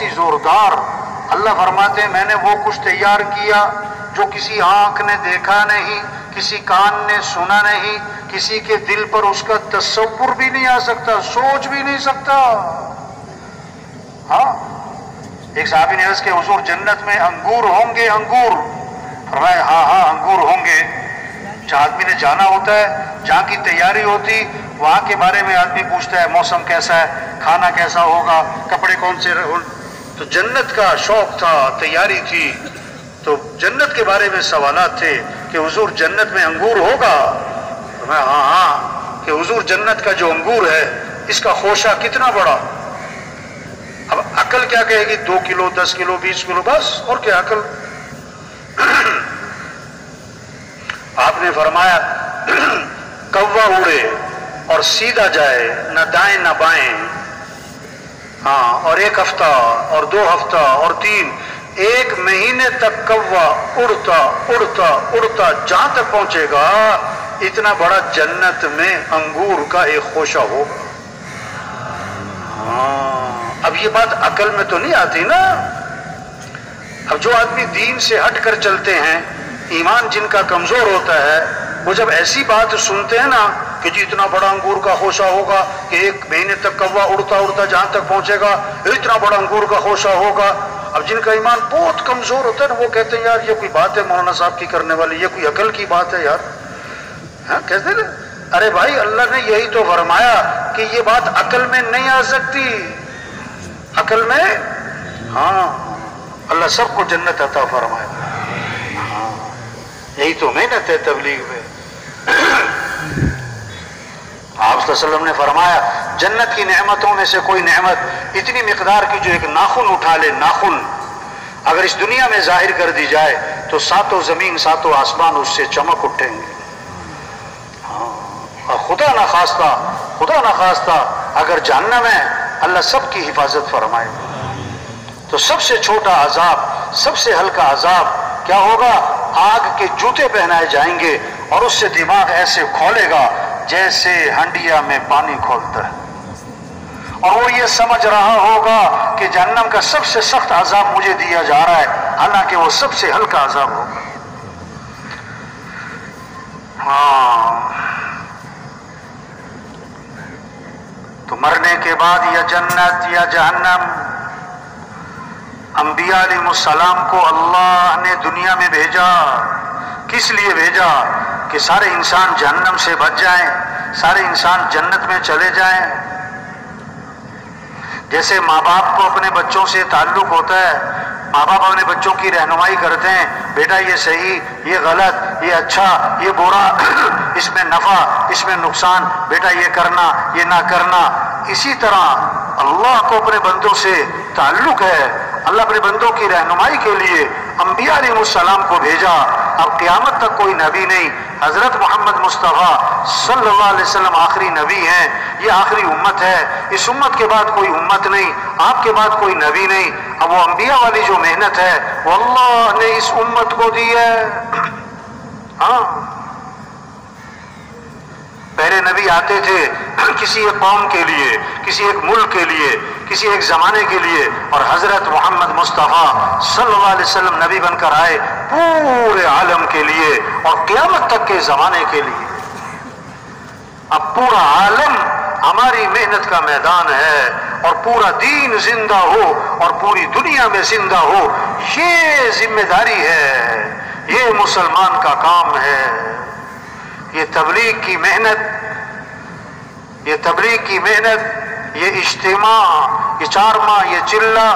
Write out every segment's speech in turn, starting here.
سی زوردار. اللہ فرماتے ہیں میں نے وہ کچھ تیار کیا جو کسی آنکھ نے دیکھا نہیں, کسی کان نے سنا نہیں, کسی کے دل پر اس کا تصور بھی نہیں آ سکتا, سوچ بھی نہیں سکتا. ہاں, ایک صحابی نے عرض کہ حضور جنت میں انگور ہوں گے؟ انگور. فرمایا ہاں ہاں انگور ہوں گے. جہاں آدمی نے جانا ہوتا ہے, جہاں کی تیاری ہوتی, وہاں کے بارے میں آدمی پوچھتا ہے موسم کیسا ہے, کھانا کیسا ہوگا, کپڑے کون سے. تو جنت کا شوق تھا, تیاری تھی, تو جنت کے بارے میں سوالات تھے کہ حضور جنت میں انگور ہوگا؟ میں ہاں ہاں کہ حضور جنت کا جو انگور ہے اس کا خوشہ کتنا بڑا. اب عقل کیا کہے گی, 2 کلو 10 کلو 20 کلو, بس اور کیا عقل. آپ نے فرمایا کوا اڑے اور سیدھا جائے, نہ دائیں نہ بائیں. ہاں, اور 1 ہفتہ اور 2 ہفتہ اور 3, 1 مہینے تک کوا اڑتا اڑتا اڑتا جہاں تک پہنچے گا, اتنا بڑا جنت میں انگور کا ایک خوشہ ہوگا. ہاں, اب یہ بات عقل میں تو نہیں آتی نا. اب جو آدمی دین سے ہٹ کر چلتے ہیں, ایمان جن کا کمزور ہوتا ہے, وہ جب ایسی بات سنتے ہیں نا کہ جی اتنا بڑا انگور کا خوشہ ہوگا کہ 1 مہینے تک کوا اڑتا اڑتا جہاں تک پہنچے گا, اتنا بڑا انگور کا خوشہ ہوگا. اب جن کا ایمان بہت کمزور ہوتا ہے نا, وہ کہتے ہیں یار یہ کوئی بات ہے مولانا صاحب کی کرنے والی, یہ کوئی عقل کی بات ہے یار. ہاں کہتے ہیں نا, ارے بھائی اللہ نے یہی تو فرمایا کہ یہ بات عقل میں نہیں آ سکتی. عقل میں, ہاں, اللہ سب کو جنت عطا فرمائے. ہاں, یہی تو محنت ہے تبلیغ میں. آپ صلی اللہ علیہ وسلم نے فرمایا جنت کی نعمتوں میں سے کوئی نعمت اتنی مقدار کی جو ایک ناخن اٹھا لے, ناخن اگر اس دنیا میں ظاہر کر دی جائے تو 7 زمین 7 آسمان اس سے چمک اٹھیں گے. ہاں, اور خدا نخواستہ اگر جہنم ہے, اللہ سب کی حفاظت فرمائے. تو سب سے چھوٹا عذاب, سب سے ہلکا عذاب کیا ہوگا؟ آگ کے جوتے پہنائے جائیں گے اور اس سے دماغ ایسے کھولے گا جیسے ہنڈیا میں پانی کھولتا ہے, اور وہ یہ سمجھ رہا ہوگا کہ جہنم کا سب سے سخت عذاب مجھے دیا جا رہا ہے, حالانکہ وہ سب سے ہلکا عذاب ہوگا. ہاں, تو مرنے کے بعد یا جنت یا جہنم. انبیاء علیہ السلام کو اللہ نے دنیا میں بھیجا, کس لیے بھیجا؟ کہ سارے انسان جہنم سے بچ جائیں, سارے انسان جنت میں چلے جائیں. جیسے ماں باپ کو اپنے بچوں سے تعلق ہوتا ہے, ماں باپ اپنے بچوں کی رہنمائی کرتے ہیں, بیٹا یہ صحیح, یہ غلط, یہ اچھا, یہ برا, اس میں نفع, اس میں نقصان, بیٹا یہ کرنا, یہ نہ کرنا. اسی طرح اللہ کو اپنے بندوں سے تعلق ہے. اللہ اپنے بندوں کی رہنمائی کے لیے انبیاء علیہ السلام کو بھیجا. اب قیامت تک کوئی نبی نہیں, حضرت محمد مصطفیٰ صلی اللہ علیہ وسلم آخری نبی ہیں. یہ آخری امت ہے, اس امت کے بعد کوئی امت نہیں, آپ کے بعد کوئی نبی نہیں. اب وہ انبیاء والی جو محنت ہے وہ اللہ نے اس امت کو دی ہے. ہاں, پہلے نبی آتے تھے کسی ایک قوم کے لیے, کسی ایک ملک کے لیے, کسی ایک زمانے کے لیے, اور حضرت محمد مصطفیٰ صلی اللہ علیہ وسلم نبی بن کر آئے پورے عالم کے لیے اور قیامت تک کے زمانے کے لیے. اب پورا عالم ہماری محنت کا میدان ہے, اور پورا دین زندہ ہو اور پوری دنیا میں زندہ ہو, یہ ذمہ داری ہے, یہ مسلمان کا کام ہے. یہ تبلیغ کی محنت, یہ تبلیغ کی محنت, یہ اجتماع, یہ 4 ماہ, یہ چلہ,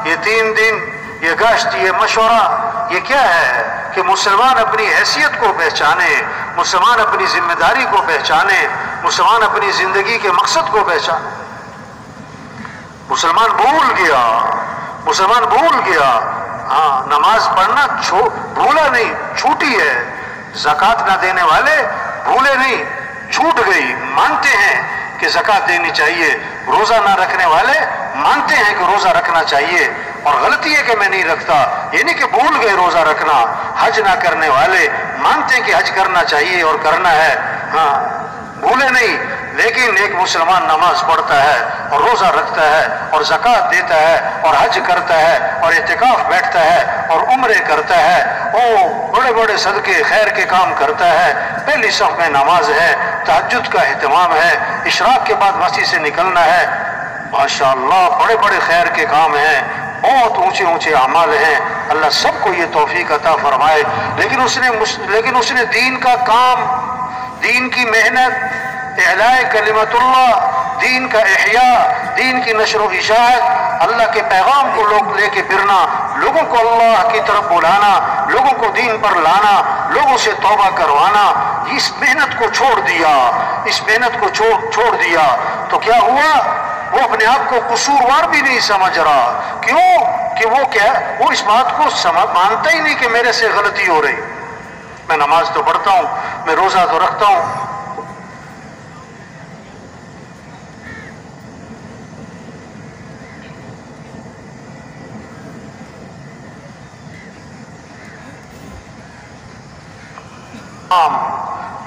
یہ 3 دن, یہ گشت, یہ مشورہ, یہ کیا ہے؟ کہ مسلمان اپنی حیثیت کو پہچانے, مسلمان اپنی ذمہ داری کو پہچانے, مسلمان اپنی زندگی کے مقصد کو پہچانے. مسلمان بھول گیا, مسلمان بھول گیا. ہاں, نماز پڑھنا بھولا نہیں, چھوٹی ہے. زکوٰۃ نہ دینے والے بھولے نہیں, چھوٹ گئی, مانتے ہیں کہ زکوٰۃ دینی چاہیے. روزہ نہ رکھنے والے مانتے ہیں کہ روزہ رکھنا چاہیے, اور غلطی ہے کہ میں نہیں رکھتا, یہ نہیں کہ بھول گئے روزہ رکھنا. حج نہ کرنے والے مانتے ہیں کہ حج کرنا چاہیے اور کرنا ہے, ہاں بھولے نہیں. لیکن ایک مسلمان نماز پڑھتا ہے, اور روزہ رکھتا ہے اور زکوٰۃ دیتا ہے اور حج کرتا ہے اور اعتکاف بیٹھتا ہے اور عمرے کرتا ہے، وہ بڑے بڑے صدقے خیر کے کام کرتا ہے، پہلی صف میں نماز ہے، تہجد کا اہتمام ہے، اشراق کے بعد مسجد سے نکلنا ہے، ماشاءاللہ بڑے بڑے خیر کے کام ہیں، بہت اونچے اونچے اعمال ہیں، اللہ سب کو یہ توفیق عطا فرمائے۔ لیکن اس نے دین کا کام، دین کی محنت، اعلاء کلمت اللہ، دین کا احیاء، دین کی نشر و اشاعت، اللہ کے پیغام کو لوگ لے کے پھرنا، لوگوں کو اللہ کی طرف بلانا، لوگوں کو دین پر لانا، لوگوں سے توبہ کروانا، اس محنت کو چھوڑ دیا، اس محنت کو چھوڑ دیا تو کیا ہوا؟ وہ اپنے آپ کو قصوروار بھی نہیں سمجھ رہا۔ کیوں؟ کہ وہ اس بات کو مانتا ہی نہیں کہ میرے سے غلطی ہو رہی۔ میں نماز تو پڑھتا ہوں، میں روزہ تو رکھتا ہوں،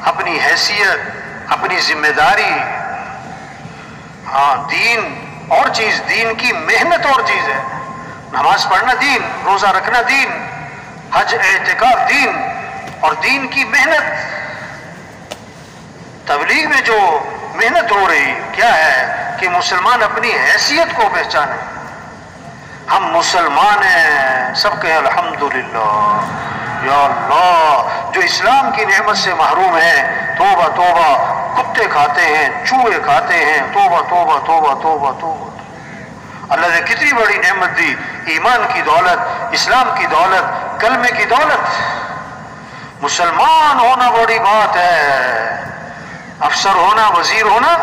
اپنی حیثیت، اپنی ذمہ داری، ہاں دین اور چیز، دین کی محنت اور چیز ہے۔ نماز پڑھنا دین، روزہ رکھنا دین، حج اعتکاف دین، اور دین کی محنت۔ تبلیغ میں جو محنت ہو رہی کیا ہے کہ مسلمان اپنی حیثیت کو پہچانے، ہم مسلمان ہیں، سب کہیں الحمدللہ، یا اللہ۔ جو اسلام کی نعمت سے محروم ہیں، توبہ توبہ، کتے کھاتے ہیں، چوہے کھاتے ہیں، توبہ توبہ توبہ توبہ توبہ۔ اللہ نے کتنی بڑی نعمت دی، ایمان کی دولت، اسلام کی دولت، کلمے کی دولت۔ مسلمان ہونا بڑی بات ہے، افسر ہونا، وزیر ہونا،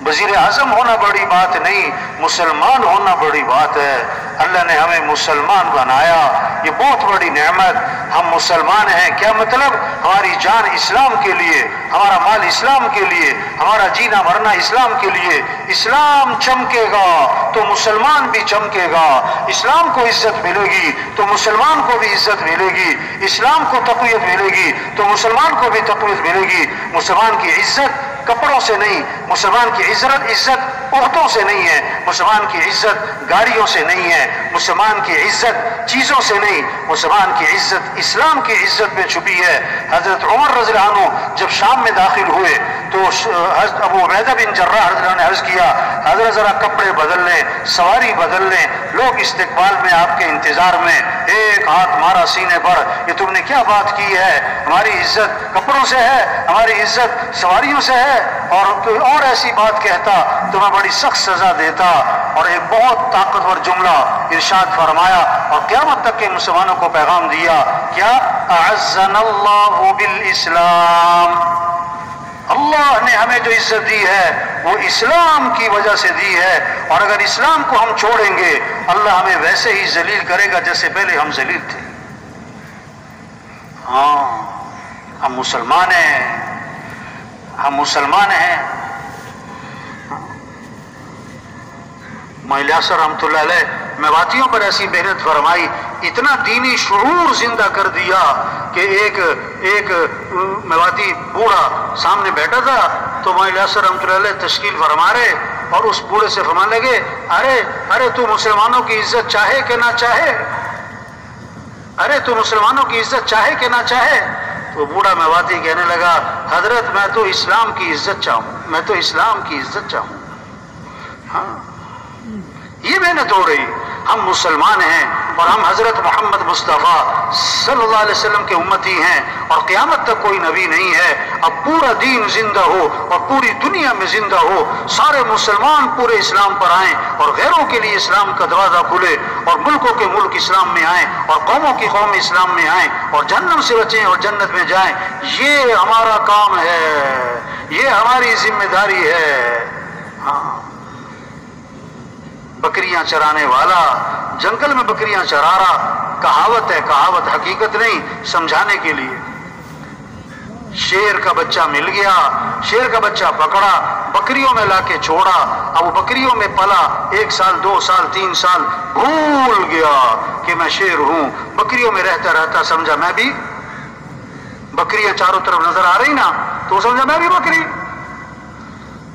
وزیر اعظم ہونا بڑی بات نہیں، مسلمان ہونا بڑی بات ہے۔ اللہ نے ہمیں مسلمان بنایا، یہ بہت بڑی نعمت۔ ہم مسلمان ہیں، کیا مطلب؟ ہماری جان اسلام کے لیے، ہمارا مال اسلام کے لیے، ہمارا جینا مرنا اسلام کے لیے۔ اسلام چمکے گا تو مسلمان بھی چمکے گا، اسلام کو عزت ملے گی تو مسلمان کو بھی عزت ملے گی، اسلام کو تقویت ملے گی تو مسلمان کو بھی تقویت ملے گی۔ مسلمان کی عزت کپڑوں سے نہیں، مسلمان کی عزت عہدوں سے نہیں ہے، مسلمان کی عزت گاڑیوں سے نہیں ہے، مسلمان کی عزت چیزوں سے نہیں، مسلمان کی عزت اسلام کی عزت میں چھپی ہے۔ حضرت عمر رضی اللہ عنہ جب شام میں داخل ہوئے تو حضرت ابو عبیدہ بن جراح رضی اللہ عنہ نے عرض کیا، حضرت ذرا کپڑے بدل لیں، سواری بدل لیں، لوگ استقبال میں آپ کے انتظار میں۔ ایک ہاتھ مارا سینے پر، یہ تم نے کیا بات کی ہے؟ ہماری عزت کپڑوں سے ہے، ہماری عزت سواریوں سے ہے، اور کوئی اور ایسی بات کہتا تو میں بڑی سخت سزا دیتا۔ اور ایک بہت طاقتور جملہ ارشاد فرمایا اور قیامت تک کے مسلمانوں کو پیغام دیا، کیا؟ اعزنا اللہ بالاسلام، اللہ نے ہمیں جو عزت دی ہے وہ اسلام کی وجہ سے دی ہے، اور اگر اسلام کو ہم چھوڑیں گے اللہ ہمیں ویسے ہی ذلیل کرے گا جیسے پہلے ہم ذلیل تھے۔ ہاں ہم مسلمان ہیں، ہم مسلمان ہیں۔ ملیاسر رحمۃ اللہ علیہ میواتیوں پر ایسی محنت فرمائی، اتنا دینی شعور زندہ کر دیا کہ ایک میواتی بوڑھا سامنے بیٹھا تھا تو ملیاسر رحمۃ اللہ علیہ تشکیل فرما رہے، اور اس بوڑھے سے فرمانے لگے، ارے تو مسلمانوں کی عزت چاہے کہ نہ چاہے، ارے تو مسلمانوں کی عزت چاہے کہ نہ چاہے۔ تو بوڑھا میواتی کہنے لگا، حضرت میں تو اسلام کی عزت چاہوں، میں تو اسلام کی عزت چاہوں۔ ہاں یہ محنت ہو رہی، ہم مسلمان ہیں اور ہم حضرت محمد مصطفیٰ صلی اللہ علیہ وسلم کے امتی ہیں، اور قیامت تک کوئی نبی نہیں ہے۔ اب پورا دین زندہ ہو اور پوری دنیا میں زندہ ہو، سارے مسلمان پورے اسلام پر آئیں اور غیروں کے لیے اسلام کا دروازہ کھلے، اور ملکوں کے ملک اسلام میں آئیں اور قوموں کی قوم اسلام میں آئیں، اور جہنم سے بچیں اور جنت میں جائیں۔ یہ ہمارا کام ہے، یہ ہماری ذمہ داری ہے۔ ہاں بکریاں چرانے والا جنگل میں بکریاں چرا رہا، کہاوت ہے، کہاوت حقیقت نہیں، سمجھانے کے لیے۔ شیر کا بچہ مل گیا، شیر کا بچہ پکڑا، بکریوں میں لا کے چھوڑا، اب وہ بکریوں میں پلا 1 سال 2 سال 3 سال، بھول گیا کہ میں شیر ہوں، بکریوں میں رہتا رہتا سمجھا میں بھی، بکریاں چاروں طرف نظر آ رہی نا تو سمجھا میں بھی بکری،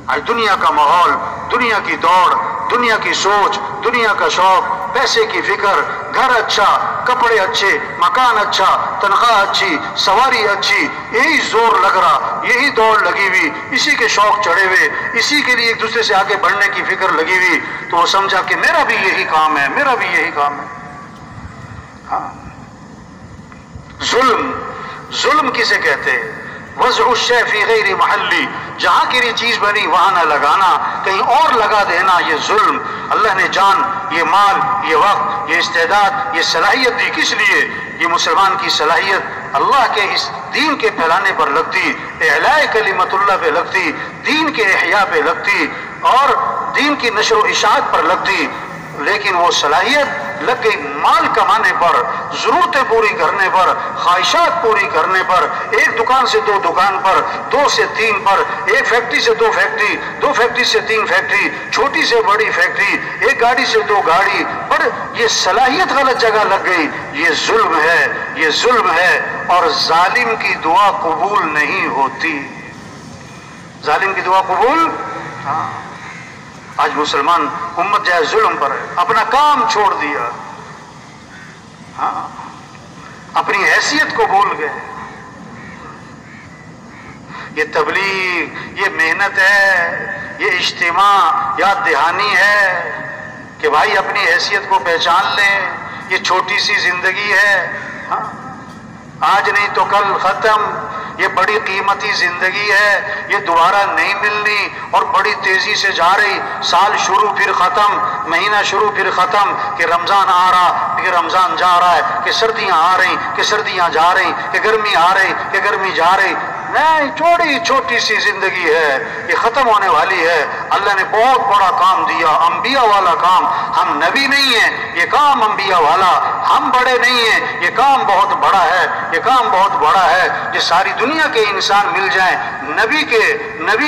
آج دنیا کا ماحول، دنیا کی دوڑ، دنیا کی سوچ، دنیا کا شوق، پیسے کی فکر، گھر اچھا، کپڑے اچھے، مکان اچھا، تنخواہ اچھی، سواری اچھی، یہی زور لگ رہا، یہی دوڑ لگی ہوئی، اسی کے شوق چڑھے ہوئے، اسی کے لیے ایک دوسرے سے آگے بڑھنے کی فکر لگی ہوئی، تو وہ سمجھا کہ میرا بھی یہی کام ہے، میرا بھی یہی کام ہے۔ ہاں، ظلم کسے کہتے ہیں؟ وضع الشیء فی غیر محلی، جہاں کی چیز بنی وہاں نہ لگانا، کہیں اور لگا دینا، یہ ظلم۔ اللہ نے جان، یہ مال، یہ وقت، یہ استعداد، یہ صلاحیت دی کس لیے؟ یہ مسلمان کی صلاحیت اللہ کے اس دین کے پھیلانے پر لگتی، اعلاء کلمت اللہ پہ لگتی، دین کے احیاء پہ لگتی اور دین کی نشر و اشاعت پر لگتی، لیکن وہ صلاحیت لگ گئی مال کمانے پر، ضرورتیں پوری کرنے پر، خواہشات پوری کرنے پر، ایک دکان سے دو دکان پر، دو سے تین پر، ایک فیکٹری سے دو فیکٹری، دو فیکٹری سے تین فیکٹری، چھوٹی سے بڑی فیکٹری، ایک گاڑی سے دو گاڑی پر، یہ صلاحیت غلط جگہ لگ گئی۔ یہ ظلم ہے، یہ ظلم ہے، اور ظالم کی دعا قبول نہیں ہوتی۔ ظالم کی دعا قبول، ہاں، آج مسلمان امت جو ہے ظلم پر ہے، اپنا کام چھوڑ دیا، ہاں، اپنی حیثیت کو بھول گئے۔ یہ تبلیغ، یہ محنت ہے، یہ اجتماع یاد دہانی ہے کہ بھائی اپنی حیثیت کو پہچان لیں، یہ چھوٹی سی زندگی ہے، ہاں، آج نہیں تو کل ختم، یہ بڑی قیمتی زندگی ہے، یہ دوبارہ نہیں ملنی، اور بڑی تیزی سے جا رہی، سال شروع پھر ختم، مہینہ شروع پھر ختم، کہ رمضان آ رہا کہ رمضان جا رہا ہے، کہ سردیاں آ رہی کہ سردیاں جا رہی، کہ گرمی آ رہی کہ گرمی جا رہی۔ نہیں، چھوٹی سی زندگی ہے، یہ ختم ہونے والی ہے۔ اللہ نے بہت بڑا کام دیا، انبیاء والا کام، ہم نبی نہیں ہیں، یہ کام انبیاء والا، ہم بڑے نہیں ہیں، یہ کام بہت بڑا ہے، یہ کام بہت بڑا ہے، کہ ساری دنیا کے انسان مل جائیں، نبی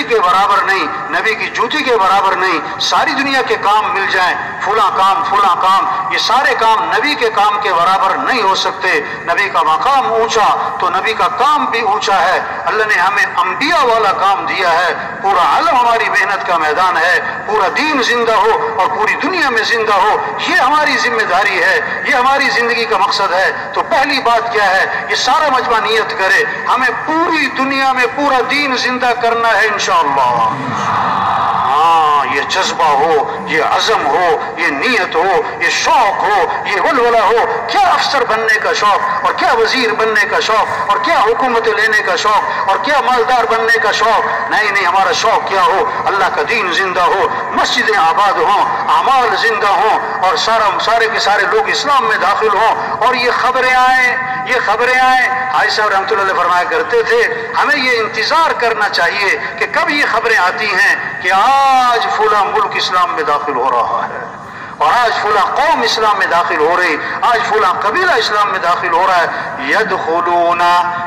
کے برابر نہیں، نبی کی جوتی کے برابر نہیں، ساری دنیا کے کام مل جائیں، فلاں کام، یہ سارے کام نبی کے کام کے برابر نہیں ہو سکتے۔ نبی کا مقام اونچا تو نبی کا کام بھی اونچا ہے۔ اللہ نے ہمیں انبیاء والا کام دیا ہے، پورا عالم ہماری محنت کا میدان ہے، پورا دین زندہ ہو اور پوری دنیا میں زندہ ہو، یہ ہماری ذمہ داری ہے، یہ ہماری زندگی کا مقصد ہے۔ تو پہلی بات کیا ہے؟ یہ سارا مجمع نیت کرے، ہمیں پوری دنیا میں پورا دین زندہ کرنا ہے انشاءاللہ۔ ہاں، یہ جذبہ ہو، یہ عزم ہو، یہ نیت ہو، یہ شوق ہو، یہ ولولہ ہو، کیا افسر بننے کا شوق، اور کیا وزیر بننے کا شوق، اور کیا حکومت لینے کا شوق، اور کیا مالدار بننے کا شوق۔ نہیں، ہمارا شوق کیا ہو؟ اللہ کا دین زندہ ہو، مسجدیں آباد ہوں، اعمال زندہ ہوں، اور سارے کے سارے لوگ اسلام میں داخل ہوں، اور یہ خبریں آئیں۔ حاجی صاحب رحمۃ اللہ علیہ فرمایا کرتے تھے، ہمیں یہ انتظار کرنا چاہیے کہ کب یہ خبریں آتی ہیں کہ آج فلاں ملک اسلام میں داخل ہو رہا ہے، اور آج فلاں قوم اسلام میں داخل ہو رہی، آج فلاں قبیلہ اسلام میں داخل ہو رہا ہے۔ یدخلون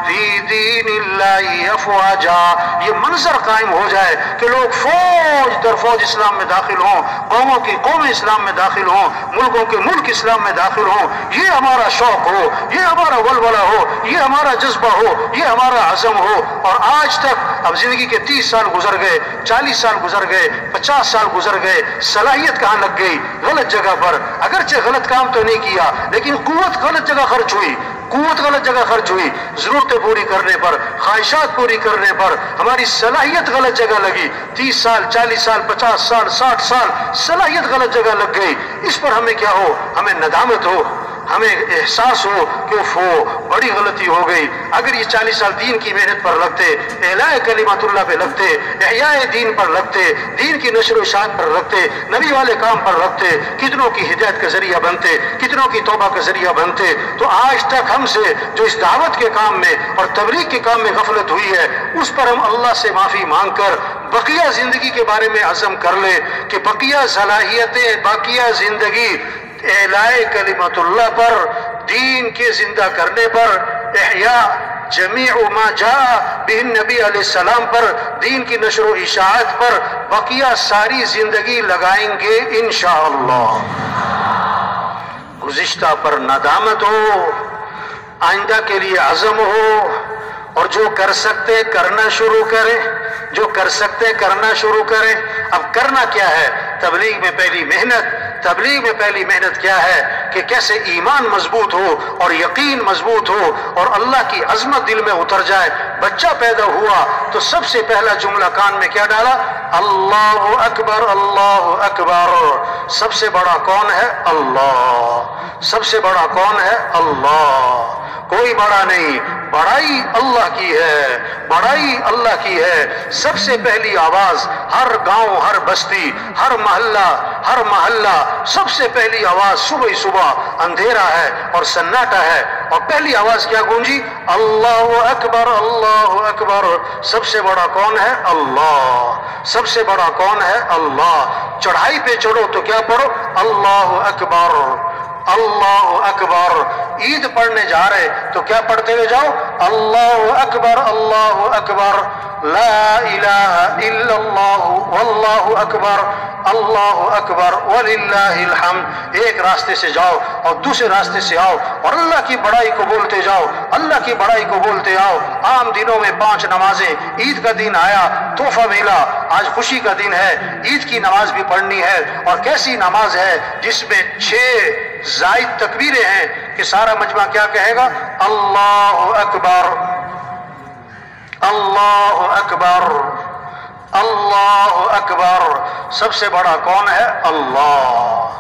فی دین اللہ افواجا، یہ منظر قائم ہو جائے کہ لوگ فوج در فوج اسلام میں داخل ہوں، قوموں کی قوم اسلام میں داخل ہوں، ملکوں کے ملک اسلام میں داخل ہوں، یہ ہمارا شوق ہو، یہ ہمارا ولولہ ہو، یہ ہمارا جذبہ ہو، یہ ہمارا عزم ہو۔ اور آج تک اب زندگی کے 30 سال گزر گئے، 40 سال گزر گئے، 50 سال گزر گئے، صلاحیت کہاں لگ گئی؟ غلط جگہ پر۔ اگرچہ غلط کام تو نہیں کیا، لیکن قوت غلط جگہ خرچ ہوئی، ضرورتیں پوری کرنے پر، خواہشات پوری کرنے پر ہماری صلاحیت غلط جگہ لگی۔ 30 سال، 40 سال، 50 سال، 60 سال صلاحیت غلط جگہ لگ گئی۔ اس پر ہمیں کیا ہو؟ ہمیں ندامت ہو، ہمیں احساس ہو کہ بڑی غلطی ہو گئی۔ اگر یہ 40 سال دین کی محنت پر لگتے، اعلاء کلمات اللہ پہ لگتے، احیاء دین پر لگتے، دین کی نشر و اشاعت پر لگتے، نبی والے کام پر لگتے، کتنوں کی ہدایت کا ذریعہ بنتے، کتنوں کی توبہ کا ذریعہ بنتے، تو آج تک ہم سے جو اس دعوت کے کام میں اور تبلیغ کے کام میں غفلت ہوئی ہے، اس پر ہم اللہ سے معافی مانگ کر بقیہ زندگی کے بارے میں عزم کر لیں کہ بقیہ صلاحیتیں، بقیہ زندگی اعلاء کلمت اللہ پر، دین کے زندہ کرنے پر، احیاء جمیع ما جاء بہ النبی علیہ السلام پر، دین کی نشر و اشاعت پر بقیہ ساری زندگی لگائیں گے انشاءاللہ۔ گزشتہ پر ندامت ہو، آئندہ کے لیے عزم ہو، اور جو کر سکتے کرنا شروع کریں، جو کر سکتے ہیں کرنا شروع کریں۔ اب کرنا کیا ہے؟ تبلیغ میں پہلی محنت کیا ہے کہ کیسے ایمان مضبوط ہو اور یقین مضبوط ہو اور اللہ کی عظمت دل میں اتر جائے۔ بچہ پیدا ہوا تو سب سے پہلا جملہ کان میں کیا ڈالا؟ اللہ اکبر، اللہ اکبر۔ سب سے بڑا کون ہے؟ اللہ۔ سب سے بڑا کون ہے؟ اللہ۔ کوئی بڑا نہیں، بڑائی اللہ کی ہے، بڑائی اللہ کی ہے۔ سب سے پہلی آواز ہر گاؤں، ہر بستی، ہر محلہ سب سے پہلی آواز صبح اندھیرا ہے اور سناٹا ہے، اور پہلی آواز کیا گونجی؟ اللہ اکبر، اللہ اکبر۔ سب سے بڑا کون ہے؟ اللہ۔ سب سے بڑا کون ہے؟ اللہ۔ چڑھائی پہ چڑھو تو کیا پڑھو؟ اللہ اکبر، اللہ اکبر۔ عید پڑھنے جا رہے تو کیا پڑھتے ہوئے جاؤ؟ اللہ اکبر، اللہ اکبر، لا الہ الا اللہ واللہ اکبر، اللہ اکبر وللہ الحمد۔ ایک راستے سے جاؤ اور دوسرے راستے سے آؤ اور اللہ کی بڑائی کو بولتے جاؤ، اللہ کی بڑائی کو بولتے آؤ۔ عام دنوں میں 5 نمازیں، عید کا دن آیا، تحفہ ملا، آج خوشی کا دن ہے، عید کی نماز بھی پڑھنی ہے۔ اور کیسی نماز ہے جس میں 6 زائد تکبیریں ہیں کہ سارا مجمع کیا کہے گا؟ اللہ اکبر، اللہ اکبر، اللہ اکبر۔ سب سے بڑا کون ہے؟ اللہ۔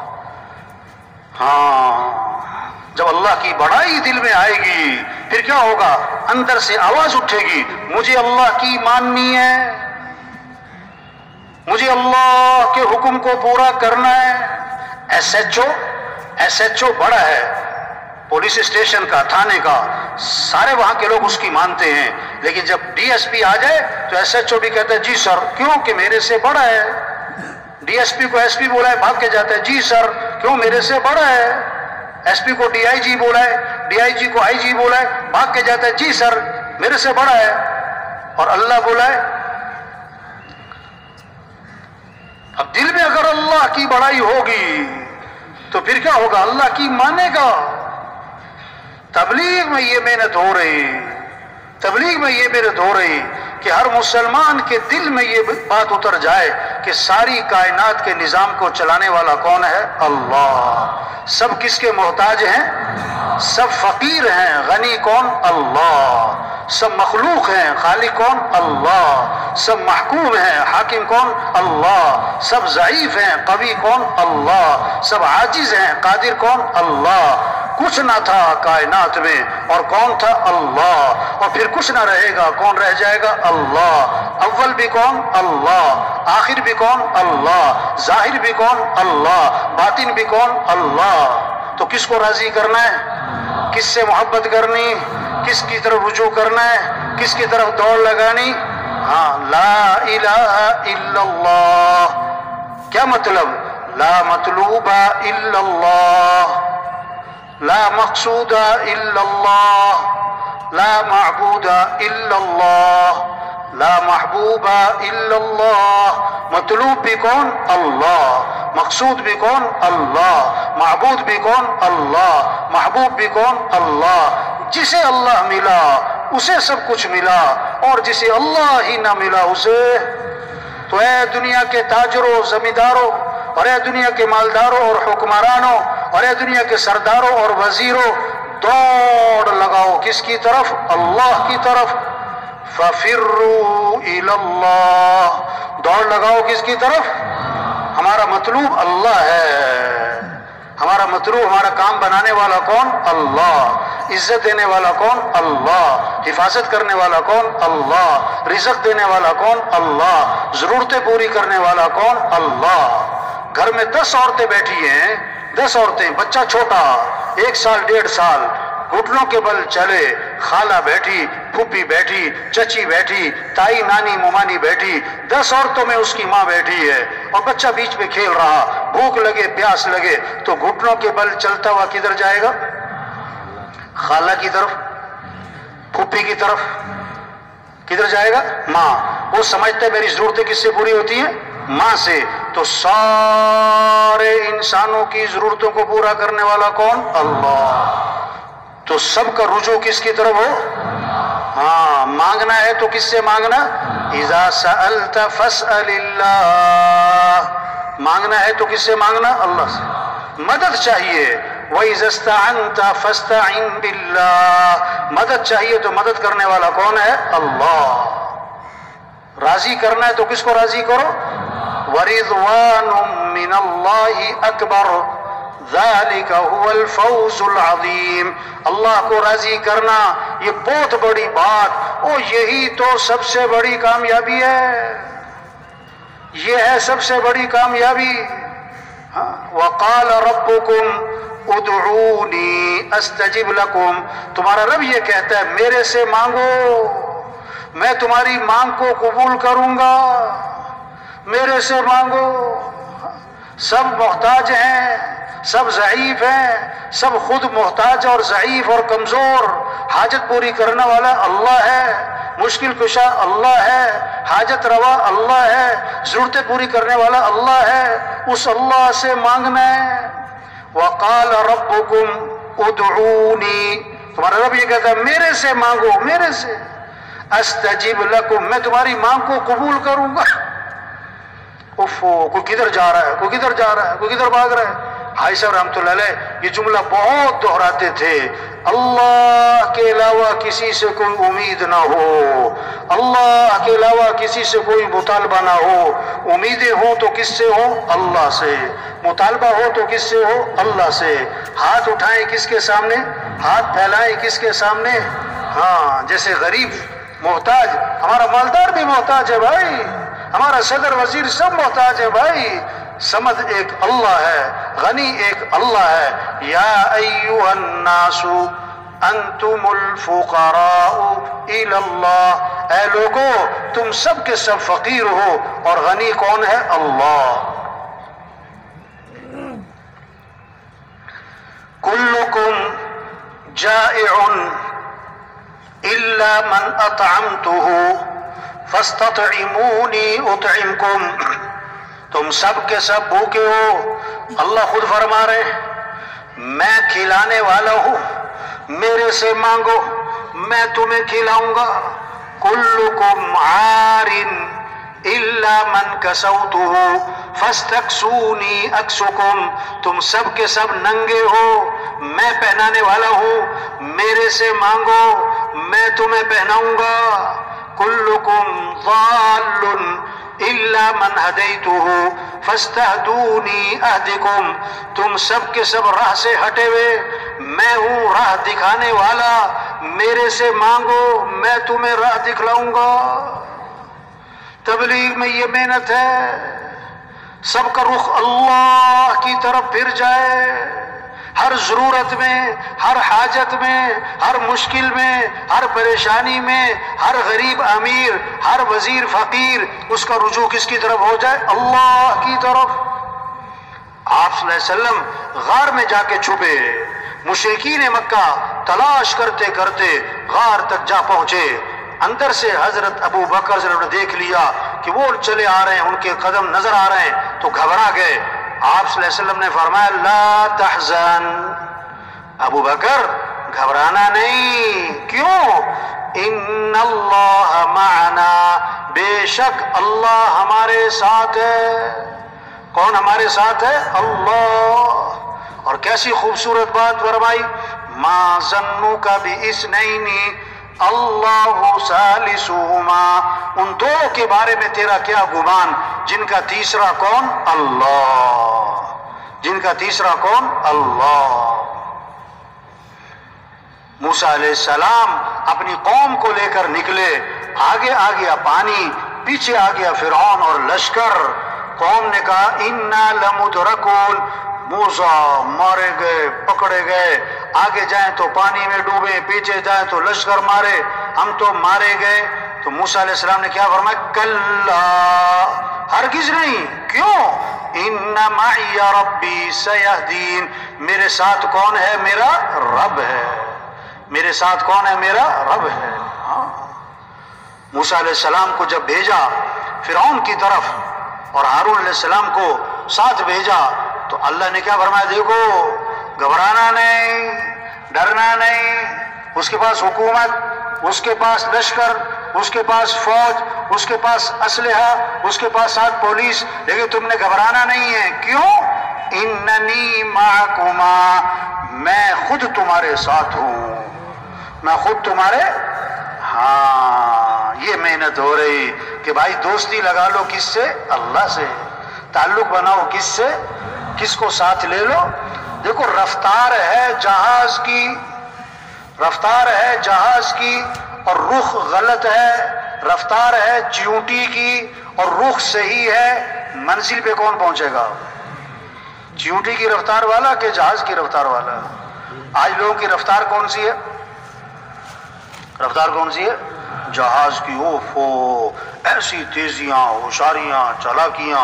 ہاں، جب اللہ کی بڑائی دل میں آئے گی پھر کیا ہوگا؟ اندر سے آواز اٹھے گی، مجھے اللہ کی ماننی ہے، مجھے اللہ کے حکم کو پورا کرنا ہے۔ ایس ایچ او بڑا ہے، پولیس اسٹیشن کا، تھانے کا، سارے وہاں کے لوگ اس کی مانتے ہیں، لیکن جب ڈی ایس پی آ جائے تو ایس ایچ او بھی کہتا ہے جی سر، کیوں کہ میرے سے بڑا ہے۔ ڈی ایس پی کو ایس پی بولا ہے، بھاگ کے جاتا ہے، جی سر، کیوں میرے سے بڑا ہے۔ ایس پی کو ڈی آئی جی بولا ہے، ڈی آئی جی کو آئی جی بولا ہے، بھاگ کے جاتا ہے، جی سر، میرے سے بڑا ہے۔ اور اللہ بولا ہے، اب دل میں اگر اللہ کی بڑائی ہوگی تو پھر کیا ہوگا؟ اللہ کی مانے گا۔ تبلیغ میں یہ محنت ہو رہی کہ ہر مسلمان کے دل میں یہ بات اتر جائے کہ ساری کائنات کے نظام کو چلانے والا کون ہے؟ اللہ۔ سب کس کے محتاج ہیں؟ سب فقیر ہیں، غنی کون؟ اللہ۔ سب مخلوق ہیں، خالق کون؟ اللہ۔ سب محکوم ہیں، حاکم کون؟ اللہ۔ سب ضعیف ہیں، قوی کون؟ اللہ۔ سب عاجز ہیں، قادر کون؟ اللہ۔ کچھ نہ تھا کائنات میں اور کون تھا؟ اللہ۔ اور پھر کچھ نہ رہے گا، کون رہ جائے گا؟ اللہ۔ اول بھی کون؟ اللہ۔ آخر بھی کون؟ اللہ۔ ظاہر بھی کون؟ اللہ۔ باطن بھی کون؟ اللہ۔ تو کس کو راضی کرنا ہے؟ کس سے محبت کرنی؟ کس کی طرف رجوع کرنا ہے؟ کس کی طرف دوڑ لگانی؟ ہاں، لا الہ الا اللہ۔ کیا مطلب؟ لا مطلوب الا اللہ، لا مقصود الا اللہ، لا معبود الا اللہ، لا محبوب الا اللہ۔ مطلوب بھی کون؟ اللہ۔ مقصود بھی کون؟ اللہ۔ معبود بھی کون؟ اللہ۔ محبوب بھی کون؟ اللہ۔ جسے اللہ ملا اسے سب کچھ ملا، اور جسے اللہ ہی نہ ملا اسے۔ تو اے دنیا کے تاجروں، زمینداروں، اور اے دنیا کے مالداروں اور حکمرانوں، اور اے دنیا کے سرداروں اور وزیروں، دوڑ لگاؤ کس کی طرف؟ اللہ کی طرف۔ فَفِرُّوا إِلَى اللَّهِ، دوڑ لگاؤ کس کی طرف؟ ہمارا مطلوب اللہ ہے، ہمارا مطلوب، ہمارا کام بنانے والا کون؟ اللہ۔ عزت دینے والا کون؟ اللہ۔ حفاظت کرنے والا کون؟ اللہ۔ رزق دینے والا کون؟ اللہ۔ ضرورتیں پوری کرنے والا کون؟ اللہ۔ گھر میں 10 عورتیں بیٹھی ہیں، 10 عورتیں، بچہ چھوٹا 1 سال 1.5 سال، گھٹنوں کے بل چلے، خالہ بیٹھی، پھوپھی بیٹھی، چچی بیٹھی، تائی، نانی، ممانی بیٹھی، 10 عورتوں میں اس کی ماں بیٹھی ہے، اور بچہ بیچ میں کھیل رہا، بھوک لگے، پیاس لگے تو گھٹنوں کے بل چلتا ہوا کدھر جائے گا؟ خالہ کی طرف، پھوپھی کی طرف۔ کدھر جائے گا؟ ماں۔ وہ سمجھتا ہے میری ضرورتیں کس سے پوری ہوتی ہیں؟ ماں سے۔ تو سارے انسانوں کی ضرورتوں کو پورا کرنے والا کون؟ اللہ۔ تو سب کا رجوع کس کی طرف ہو؟ ہاں، مانگنا ہے تو کس سے مانگنا؟ اذا سألت فاسأل اللہ، مانگنا ہے تو کس سے مانگنا؟ اللہ سے۔ مدد چاہیے وَإِذَا اسْتَعَنْتَ فَاسْتَعِنْ بِاللَّهِ، مدد چاہیے تو مدد کرنے والا کون ہے؟ اللہ۔ راضی کرنا ہے تو کس کو راضی کرو؟ وَرِضْوَانٌ مِّنَ اللَّهِ أَكْبَرُ ذَلِكَ هُوَ الْفَوْزُ الْعَظِيمُ، اللہ کو راضی کرنا یہ بہت بڑی بات، اور یہی تو سب سے بڑی کامیابی ہے، یہ ہے سب سے بڑی کامیابی۔ وَقَالَ رَبُّكُمْ ادعونی استجب لکم، تمہارا رب یہ کہتا ہے میرے سے مانگو میں تمہاری مانگ کو قبول کروں گا، میرے سے مانگو۔ سب محتاج ہیں، سب ضعیف ہیں، سب خود محتاج اور ضعیف اور کمزور، حاجت پوری کرنے والا اللہ ہے، مشکل کشا اللہ ہے، حاجت روا اللہ ہے، ضرورتیں پوری کرنے والا اللہ ہے، اس اللہ سے مانگنا ہے۔ وَقَالَ رَبُّكُمْ ادعونی، تمہارا رب یہ کہتا ہے میرے سے مانگو، میرے سے استجب لکم، میں تمہاری مانگ کو قبول کروں گا۔ کوئی کدھر جا رہا ہے، کوئی کدھر جا رہا ہے، کوئی کدھر بھاگ رہا ہے۔ بھائی صاحب رحمۃ اللہ علیہ یہ جملہ بہت دہراتے تھے، اللہ کے علاوہ کسی سے کوئی امید نہ ہو، اللہ کے علاوہ کسی سے کوئی مطالبہ نہ ہو، امیدیں ہوں تو کس سے ہو؟ اللہ سے، مطالبہ ہو تو کس سے ہو؟ اللہ سے۔ ہاتھ اٹھائیں کس کے سامنے؟ ہاتھ پھیلائیں کس کے سامنے؟ ہاں، جیسے غریب محتاج، ہمارا مالدار بھی محتاج ہے بھائی، ہمارا صدر وزیر سب محتاج ہے بھائی، سمد ایک اللہ ہے، غنی ایک اللہ ہے۔ یا ایھا الناس انتم الفقراء الی اللہ، اے لوگو تم سب کے سب فقیر ہو، اور غنی کون ہے؟ اللہ۔ کلکم جائع الا من اطعمته فاستطعمونی اطعمکم، تم سب کے سب بھوکے ہو، اللہ خود فرما رہے میں کھلانے والا ہوں، میرے سے مانگو میں تمہیں کھلاؤں گا۔ کلکم عار الا من کسوتہ فاستکسونی اکسکم، تم سب کے سب ننگے ہو، میں پہنانے والا ہوں، میرے سے مانگو میں تمہیں پہناؤں گا۔ کلکم ضال الا من ہدیتہ فاستہدونی اہدکم، تم سب کے سب راہ سے ہٹے ہوئے، میں ہوں راہ دکھانے والا، میرے سے مانگو میں تمہیں راہ دکھلاؤں گا۔ تبلیغ میں یہ محنت ہے، سب کا رخ اللہ کی طرف پھر جائے، ہر ضرورت میں، ہر حاجت میں، ہر مشکل میں، ہر پریشانی میں، ہر غریب امیر، ہر وزیر فقیر، اس کا رجوع کس کی طرف ہو جائے؟ اللہ کی طرف۔ آپ صلی اللہ علیہ وسلم غار میں جا کے چھپے، مشرکین مکہ تلاش کرتے کرتے غار تک جا پہنچے، اندر سے حضرت ابو بکر صلی اللہ علیہ وسلم نے دیکھ لیا کہ وہ چلے آ رہے ہیں، ان کے قدم نظر آ رہے ہیں تو گھبرا گئے۔ آپ صلی اللہ علیہ وسلم نے فرمایا لا تحزن، ابو بکر گھبرانا نہیں، کیوں؟ ان اللہ معنا، بے شک اللہ ہمارے ساتھ ہے۔ کون ہمارے ساتھ ہے؟ اللہ۔ اور کیسی خوبصورت بات فرمائی، ما ظنک باثنین اللہ ثالثہما، ان دو کے بارے میں تیرا کیا گمان، جن کا تیسرا کون؟ اللہ، جن کا تیسرا کون؟ اللہ۔ موسیٰ علیہ السلام اپنی قوم کو لے کر نکلے، آگے آ گیا پانی، پیچھے آ گیا فرعون اور لشکر۔ قوم نے کہا انا لمدرکون، موسیٰ مارے گئے، پکڑے گئے، آگے جائیں تو پانی میں ڈوبے، پیچھے جائیں تو لشکر مارے، ہم تو مارے گئے۔ تو موسیٰ علیہ السلام نے کیا فرمایا؟ کلا، ہرگز نہیں، کیوں؟ ان معی ربی سیہدین، میرے ساتھ کون ہے؟ میرا رب ہے، میرے ساتھ کون ہے؟ میرا رب ہے۔ موسیٰ علیہ السلام کو جب بھیجا فرعون کی طرف اور ہارون علیہ السلام کو ساتھ بھیجا تو اللہ نے کیا فرمایا؟ دیکھو گھبرانا نہیں، ڈرنا نہیں، اس کے پاس حکومت، اس کے پاس لشکر، اس کے پاس فوج، اس کے پاس اسلحہ، اس کے پاس ساتھ پولیس، لیکن تم نے گھبرانا نہیں ہے. کیوں؟ اننی معکما، میں خود تمہارے ساتھ ہوں، میں خود تمہارے. ہاں یہ محنت ہو رہی کہ بھائی دوستی لگا لو کس سے؟ اللہ سے. تعلق بناؤ کس سے؟ کس کو ساتھ لے لو؟ دیکھو رفتار ہے جہاز کی، رفتار ہے جہاز کی اور رخ غلط ہے، رفتار ہے چیونٹی کی اور رخ صحیح ہے، منزل پہ کون پہنچے گا؟ چیونٹی کی رفتار والا کہ جہاز کی رفتار والا؟ آج لوگوں کی رفتار کون سی ہے؟ رفتار کون سی ہے؟ جہاز کی. اوفو ایسی تیزیاں، ہوشیاریاں، چالاکیاں،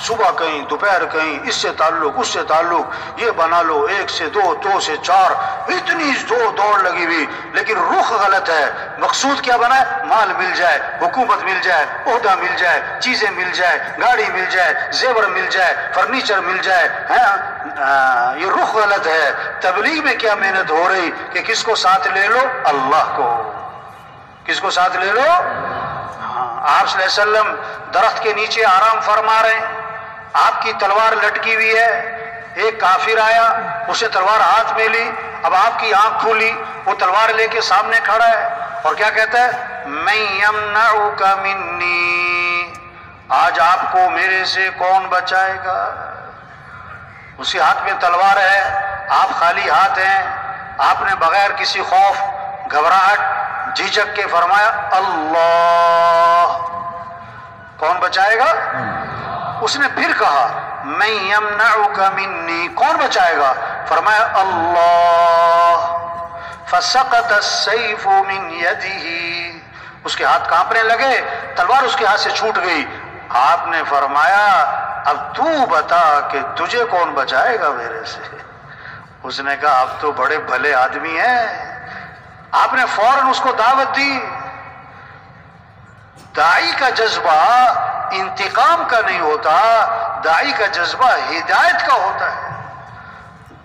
صبح کہیں دوپہر کہیں، اس سے تعلق اس سے تعلق، یہ بنا لو 1 سے 2، 2 سے 4، اتنی دوڑ لگی ہوئی، لیکن رخ غلط ہے. مقصود کیا بنا ہے؟ مال مل جائے، حکومت مل جائے، عہدہ مل جائے، چیزیں مل جائے، گاڑی مل جائے، زیور مل جائے، فرنیچر مل جائے. یہ رخ غلط ہے. تبلیغ میں کیا محنت ہو رہی کہ کس کو ساتھ لے لو؟ اللہ کو. کس کو ساتھ لے لو؟ آپ صلی اللہ علیہ وسلم درخت کے نیچے آرام فرما رہے ہیں، آپ کی تلوار لٹکی ہوئی ہے. ایک کافر آیا، اسے تلوار ہاتھ میں لی، اب آپ کی آنکھ کھولی، وہ تلوار لے کے سامنے کھڑا ہے اور کیا کہتا ہے؟ من یمنعک منی، آج آپ کو میرے سے کون بچائے گا؟ اسی ہاتھ میں تلوار ہے، آپ خالی ہاتھ ہیں. آپ نے بغیر کسی خوف، گھبراہٹ، جھجک کے فرمایا اللہ. کون بچائے گا؟ اس نے پھر کہا من یمنعک منی، کون بچائے گا؟ فرمایا اللہ. فسقط السیف من یدہ، اس کے ہاتھ کانپنے لگے، تلوار اس کے ہاتھ سے چھوٹ گئی. آپ نے فرمایا اب تو بتا کہ تجھے کون بچائے گا میرے سے؟ اس نے کہا اب تو بڑے بھلے آدمی ہیں. آپ نے فوراً اس کو دعوت دی. داعی کا جذبہ انتقام کا نہیں ہوتا، داعی کا جذبہ ہدایت کا ہوتا ہے.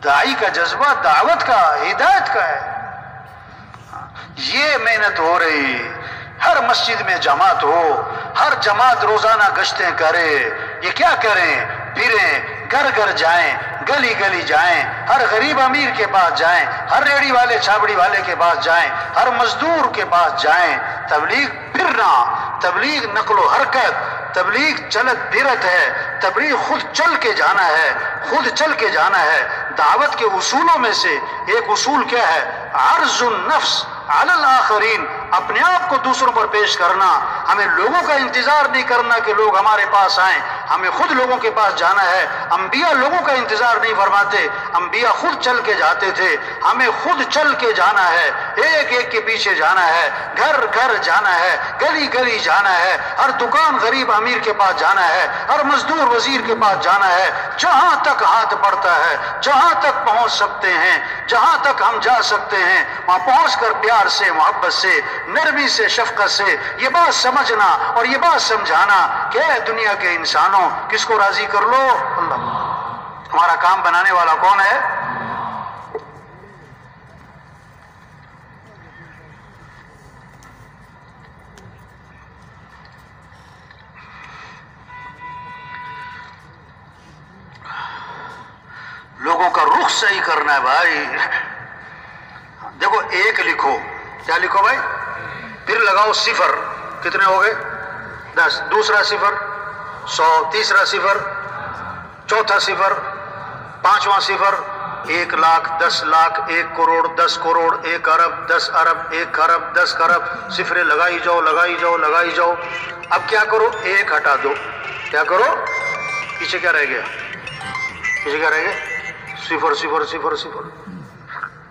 داعی کا جذبہ دعوت کا، ہدایت کا ہے. یہ محنت ہو رہی. ہر مسجد میں جماعت ہو، ہر جماعت روزانہ گشتیں کرے. یہ کیا کریں؟ پھریں، گھر گھر جائیں، گلی گلی جائیں، ہر غریب امیر کے پاس جائیں، ہر ریڑھی والے چھابڑی والے کے پاس جائیں، ہر مزدور کے پاس جائیں. تبلیغ پھرنا، تبلیغ نقل و حرکت، تبلیغ چلت پھرت ہے. تبلیغ خود چل کے جانا ہے، خود چل کے جانا ہے. دعوت کے اصولوں میں سے ایک اصول کیا ہے؟ عرض النفس علی الآخرین، اپنے آپ کو دوسروں پر پیش کرنا. ہمیں لوگوں کا انتظار نہیں کرنا کہ لوگ ہمارے پاس آئیں، ہمیں خود لوگوں کے پاس جانا ہے. انبیاء لوگوں کا انتظار نہیں فرماتے، انبیاء خود چل کے جاتے تھے. ہمیں خود چل کے جانا ہے، ایک ایک کے پیچھے جانا ہے، گھر گھر جانا ہے، گلی گلی جانا ہے، ہر دکان غریب امیر کے پاس جانا ہے، ہر مزدور وزیر کے پاس جانا ہے. جہاں تک ہاتھ بڑھتا ہے، جہاں تک پہنچ سکتے ہیں، جہاں تک ہم جا سکتے ہیں، وہاں پہنچ کر پیار سے، محبت سے، نرمی سے، شفقت سے یہ بات سمجھنا اور یہ بات سمجھانا کہ اے دنیا کے انسانوں کس کو راضی کر لو؟ اللہ. ہمارا کام بنانے والا کون ہے؟ لوگوں کا رخ صحیح کرنا ہے بھائی. دیکھو ایک لکھو، کیا لکھو بھائی؟ پھر لگاؤ صفر. کتنے ہو گئے؟ 10. دوسرا صفر 100، تیسرا صفر، چوتھا صفر، پانچواں صفر 1 لاکھ، 10 لاکھ، 1 کروڑ، 10 کروڑ، 1 ارب، 10 ارب، 1 ارب، 10 ارب. صفریں لگائی جاؤ، لگائی جاؤ، لگائی جاؤ. اب کیا کرو؟ 1 ہٹا دو. کیا کرو؟ پیچھے کیا رہ گیا؟ پیچھے کیا رہ گیا؟ صفر صفر صفر صفر.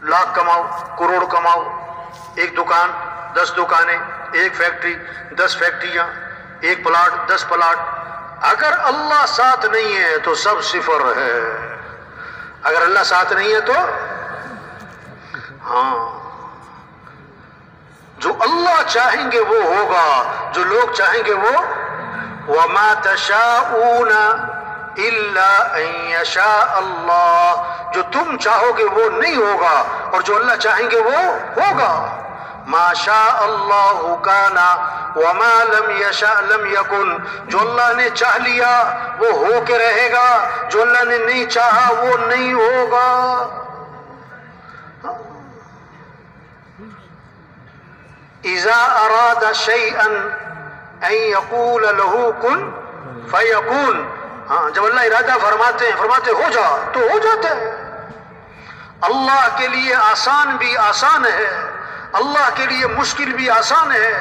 لاکھ کماؤ، کروڑ کماؤ. 1 دکان، 10 دکانیں، 1 فیکٹری، 10 فیکٹریاں، 1 پلاٹ، 10 پلاٹ. اگر اللہ ساتھ نہیں ہے تو سب صفر ہے. اگر اللہ ساتھ نہیں ہے تو ہاں، جو اللہ چاہیں گے وہ ہوگا، جو لوگ چاہیں گے وہ. وَمَا تَشَاءُونَ إِلَّا أَن يَشَاءَ اللَّهُ، جو تم چاہو گے وہ نہیں ہوگا اور جو اللہ چاہیں گے وہ ہوگا. ما شاء اللہ کانا وما لم یشاء لم یکن، جو اللہ نے چاہ لیا وہ ہو کے رہے گا، جو اللہ نے نہیں چاہا وہ نہیں ہوگا۔ اذا اراد شیئا ان یقول له کن فیکون، ہاں جب اللہ ارادہ فرماتے ہیں، فرماتے ہو جا تو ہو جاتا ہے۔ اللہ کے لیے آسان بھی آسان ہے، اللہ کے لیے مشکل بھی آسان ہے،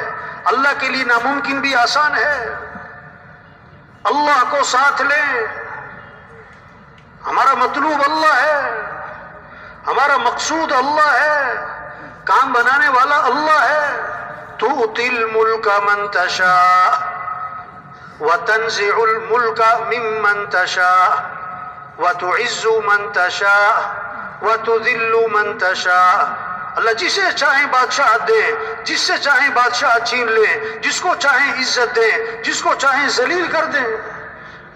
اللہ کے لیے ناممکن بھی آسان ہے۔ اللہ کو ساتھ لیں، ہمارا مطلوب اللہ ہے، ہمارا مقصود اللہ ہے، کام بنانے والا اللہ ہے۔ تؤتی الملک من تشاء وتنزع الملک ممن تشاء وتعز من تشاء وتذل من تشاء، اللہ جسے چاہیں بادشاہ دے، جس سے چاہیں بادشاہ چھین لیں، جس کو چاہیں عزت دیں، جس کو چاہیں ذلیل کر دیں۔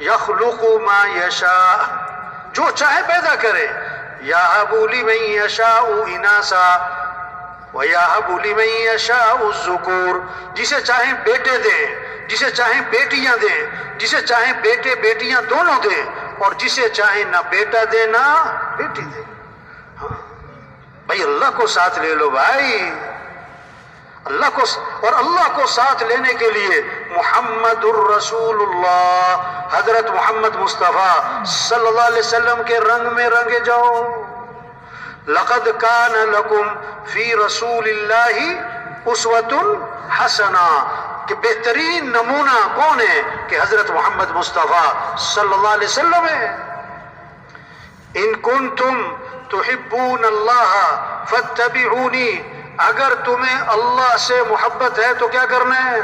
یخلق ما یشاء، جو چاہے پیدا کرے۔ یہب لمن یشاء اناسا ویہب لمن یشاء الذکور، جسے چاہیں بیٹے دیں، جسے چاہیں بیٹیاں دیں، جسے چاہیں بیٹے بیٹیاں دونوں دیں، اور جسے چاہیں نہ بیٹا دیں نہ بیٹی دیں۔ بھائی اللہ کو ساتھ لے لو بھائی، اللہ کو، اور اللہ کو ساتھ لینے کے لیے محمد الرسول اللہ، حضرت محمد مصطفیٰ صلی اللہ علیہ وسلم کے رنگ میں رنگے جاؤ۔ لقد کان لکم فی رسول اللہ اسوۃ حسنہ، کہ بہترین نمونہ کون ہے؟ کہ حضرت محمد مصطفیٰ صلی اللہ علیہ وسلم ہے۔ ان کنتم تحبون اللہ فاتبعونی، اگر تمہیں اللہ سے محبت ہے تو کیا کرنا ہے؟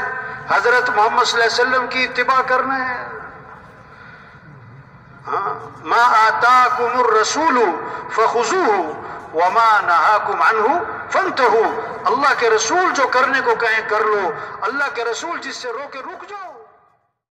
حضرت محمد صلی اللہ علیہ وسلم کی اتباع کرنا ہے۔ ما آتاکم الرسول فخذوہ وما نہاکم عنہ فانتہوا، اللہ کے رسول جو کرنے کو کہیں کر لو، اللہ کے رسول جس سے روکے رک جاؤ۔